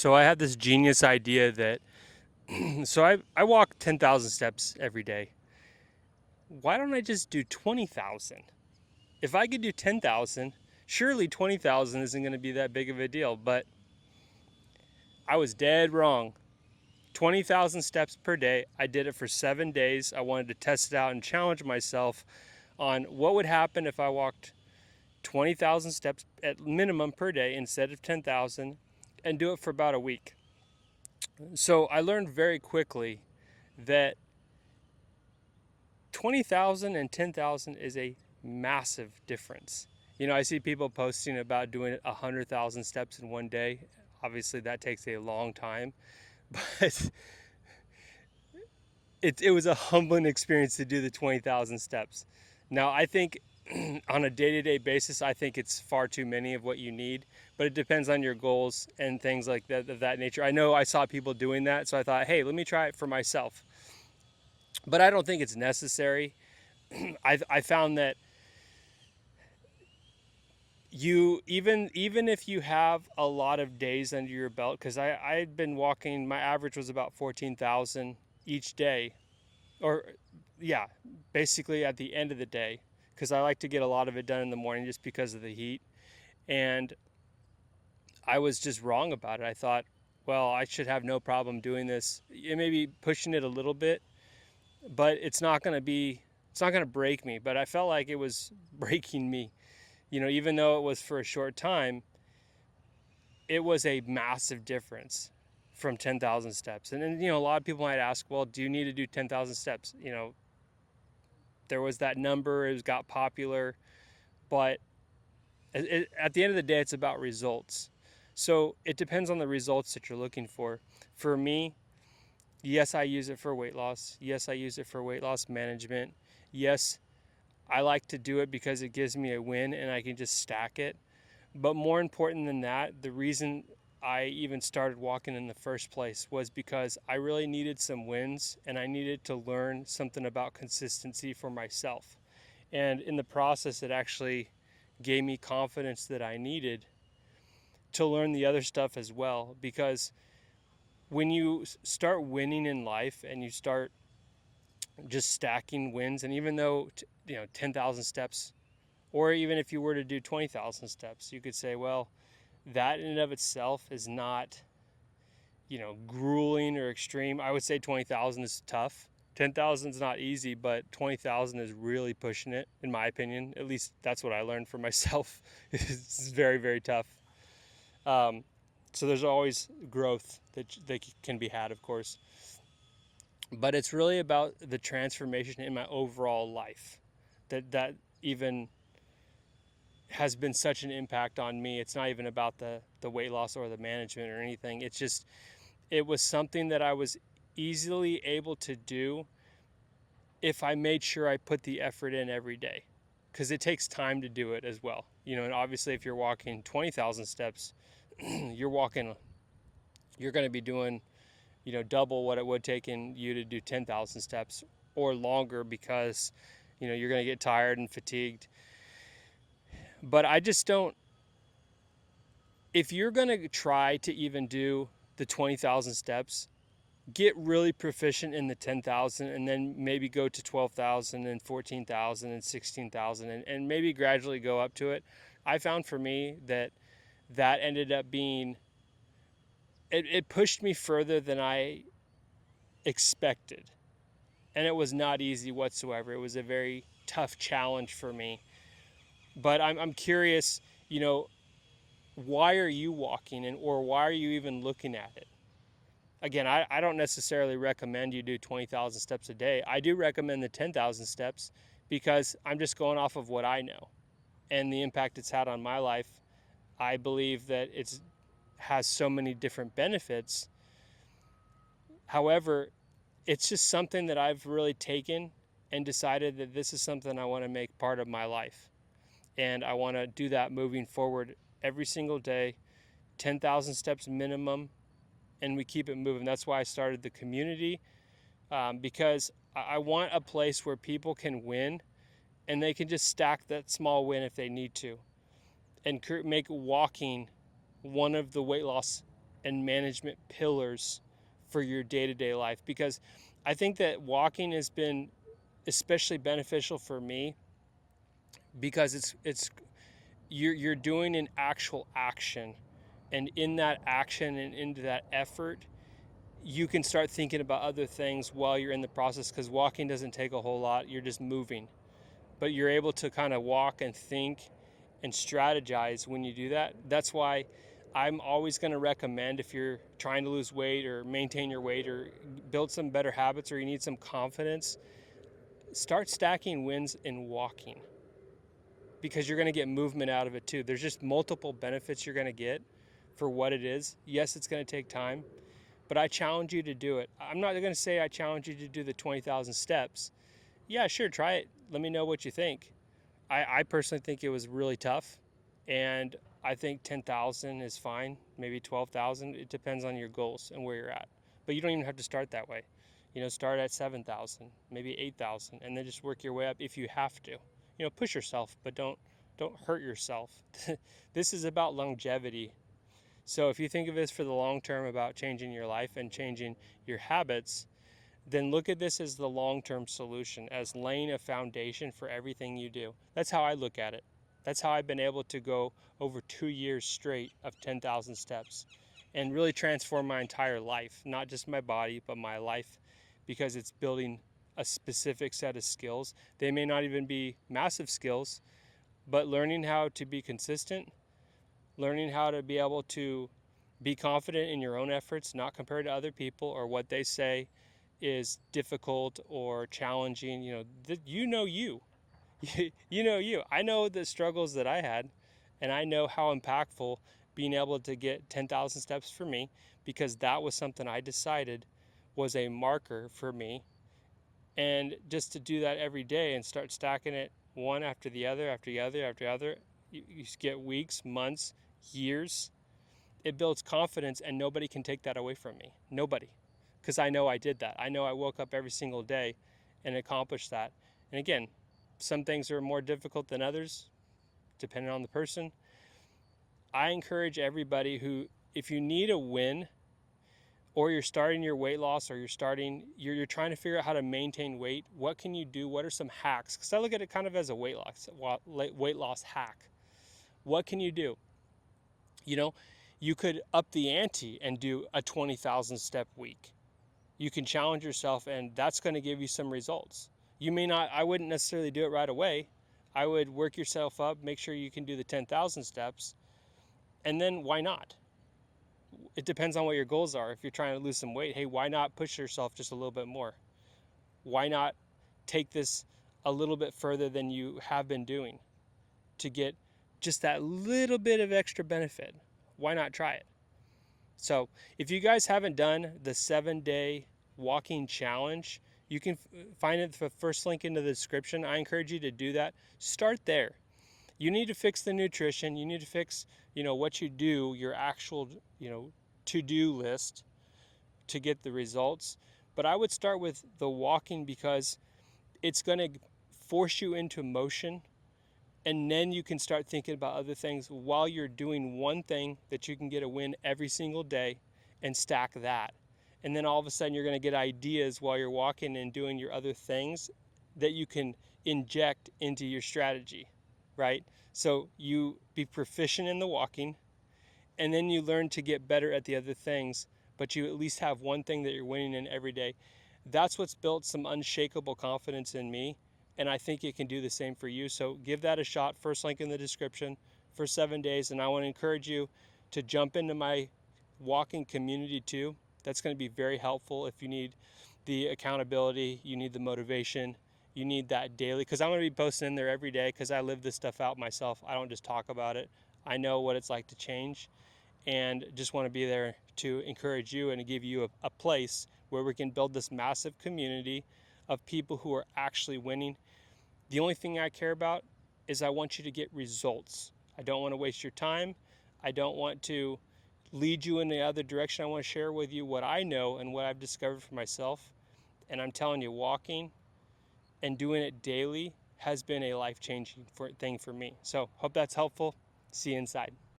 So I had this genius idea that I walk 10,000 steps every day. Why don't I just do 20,000? If I could do 10,000, surely 20,000 isn't going to be that big of a deal, but I was dead wrong. 20,000 steps per day. I did it for 7 days. I wanted to test it out and challenge myself on what would happen if I walked 20,000 steps at minimum per day instead of 10,000 and do it for about a week. So I learned very quickly that 20,000 and 10,000 is a massive difference. I see people posting about doing 100,000 steps in one day. Obviously, that takes a long time, but it was a humbling experience to do the 20,000 steps. Now, I think on a day-to-day basis, I think it's far too many of what you need, but it depends on your goals and things like that of that nature. I know I saw people doing that, so I thought, hey, let me try it for myself. But I don't think it's necessary. I found that even if you have a lot of days under your belt, because I'd been walking, my average was about 14,000 each day, or yeah, basically at the end of the day, because I like to get a lot of it done in the morning just because of the heat. And I was just wrong about it. I thought, well, I should have no problem doing this. It may be pushing it a little bit, but it's not going to break me. But I felt like it was breaking me. Even though it was for a short time, it was a massive difference from 10,000 steps. And then, a lot of people might ask, well, do you need to do 10,000 steps? There was that number, it got popular, but at the end of the day, it's about results. So it depends on the results that you're looking for. For me, yes, I use it for weight loss. Yes, I use it for weight loss management. Yes, I like to do it because it gives me a win and I can just stack it. But more important than that, the reason I even started walking in the first place was because I really needed some wins and I needed to learn something about consistency for myself. And in the process, it actually gave me confidence that I needed to learn the other stuff as well. Because when you start winning in life and you start just stacking wins, and even though 10,000 steps, or even if you were to do 20,000 steps, you could say, well, that in and of itself is not grueling or extreme. I would say 20,000 is tough. 10,000 is not easy, but 20,000 is really pushing it, in my opinion. At least that's what I learned for myself. It's very, very tough. So there's always growth that can be had, of course. But it's really about the transformation in my overall life that even has been such an impact on me. It's not even about the weight loss or the management or anything. It was something that I was easily able to do if I made sure I put the effort in every day, because it takes time to do it as well. And obviously if you're walking 20,000 steps, you're going to be doing, double what it would take in you to do 10,000 steps or longer, because, you're going to get tired and fatigued. But I just don't, if you're going to try to even do the 20,000 steps, get really proficient in the 10,000 and then maybe go to 12,000 and 14,000 and 16,000 and maybe gradually go up to it. I found for me that ended up being, it pushed me further than I expected. And it was not easy whatsoever. It was a very tough challenge for me. But I'm curious, why are you walking, or why are you even looking at it? Again, I don't necessarily recommend you do 20,000 steps a day. I do recommend the 10,000 steps because I'm just going off of what I know and the impact it's had on my life. I believe that it has so many different benefits. However, it's just something that I've really taken and decided that this is something I want to make part of my life. And I want to do that moving forward every single day, 10,000 steps minimum, and we keep it moving. That's why I started the community, because I want a place where people can win and they can just stack that small win if they need to, and make walking one of the weight loss and management pillars for your day-to-day life, because I think that walking has been especially beneficial for me because it's you're doing an actual action, and in that action and into that effort you can start thinking about other things while you're in the process, because walking doesn't take a whole lot, you're just moving, but you're able to kind of walk and think and strategize when you do that. That's why I'm always going to recommend, if you're trying to lose weight or maintain your weight or build some better habits or you need some confidence, start stacking wins in walking, because you're going to get movement out of it too. There's just multiple benefits you're going to get for what it is. Yes, it's going to take time, but I challenge you to do it. I'm not going to say I challenge you to do the 20,000 steps. Yeah, sure, try it. Let me know what you think. I personally think it was really tough, and I think 10,000 is fine, maybe 12,000. It depends on your goals and where you're at. But you don't even have to start that way. Start at 7,000, maybe 8,000, and then just work your way up if you have to. Push yourself, but don't hurt yourself. This is about longevity. So if you think of this for the long term, about changing your life and changing your habits, then look at this as the long-term solution, as laying a foundation for everything you do. That's how I look at it. That's how I've been able to go over 2 years straight of 10,000 steps and really transform my entire life, not just my body, but my life, because it's building a specific set of skills. They may not even be massive skills, but learning how to be consistent, learning how to be able to be confident in your own efforts, not compared to other people or what they say is difficult or challenging. You know you. You know you. I know the struggles that I had, and I know how impactful being able to get 10,000 steps for me, because that was something I decided was a marker for me. And just to do that every day and start stacking it one after the other, after the other, after the other, you get weeks, months, years. It builds confidence, and nobody can take that away from me. Nobody. Because I know I did that. I know I woke up every single day and accomplished that. And again, some things are more difficult than others, depending on the person. I encourage everybody who, if you need a win, or you're starting your weight loss, or you're trying to figure out how to maintain weight, what can you do? What are some hacks? Because I look at it kind of as a weight loss hack. What can you do? You could up the ante and do a 20,000 step week. You can challenge yourself, and that's going to give you some results. I wouldn't necessarily do it right away. I would work yourself up, make sure you can do the 10,000 steps, and then why not? It depends on what your goals are. If you're trying to lose some weight, hey, why not push yourself just a little bit more? Why not take this a little bit further than you have been doing to get just that little bit of extra benefit? Why not try it? So if you guys haven't done the 7-day walking challenge, you can find it the first link in the description. I encourage you to do that. Start there. You need to fix the nutrition. You need to fix, what you do, your actual, to-do list to get the results. But I would start with the walking, because it's going to force you into motion, and then you can start thinking about other things while you're doing one thing that you can get a win every single day and stack that. And then all of a sudden you're going to get ideas while you're walking and doing your other things that you can inject into your strategy, right? So you be proficient in the walking, and then you learn to get better at the other things, but you at least have one thing that you're winning in every day. That's what's built some unshakable confidence in me, and I think it can do the same for you. So give that a shot. First link in the description for 7 days. And I want to encourage you to jump into my walking community too. That's going to be very helpful if you need the accountability, you need the motivation, you need that daily, because I'm going to be posting in there every day, because I live this stuff out myself. I don't just talk about it. I know what it's like to change, and just want to be there to encourage you and to give you a place where we can build this massive community of people who are actually winning. The only thing I care about is I want you to get results. I don't want to waste your time. I don't want to lead you in the other direction. I want to share with you what I know and what I've discovered for myself. And I'm telling you, walking and doing it daily has been a life-changing thing for me. So hope that's helpful. See you inside.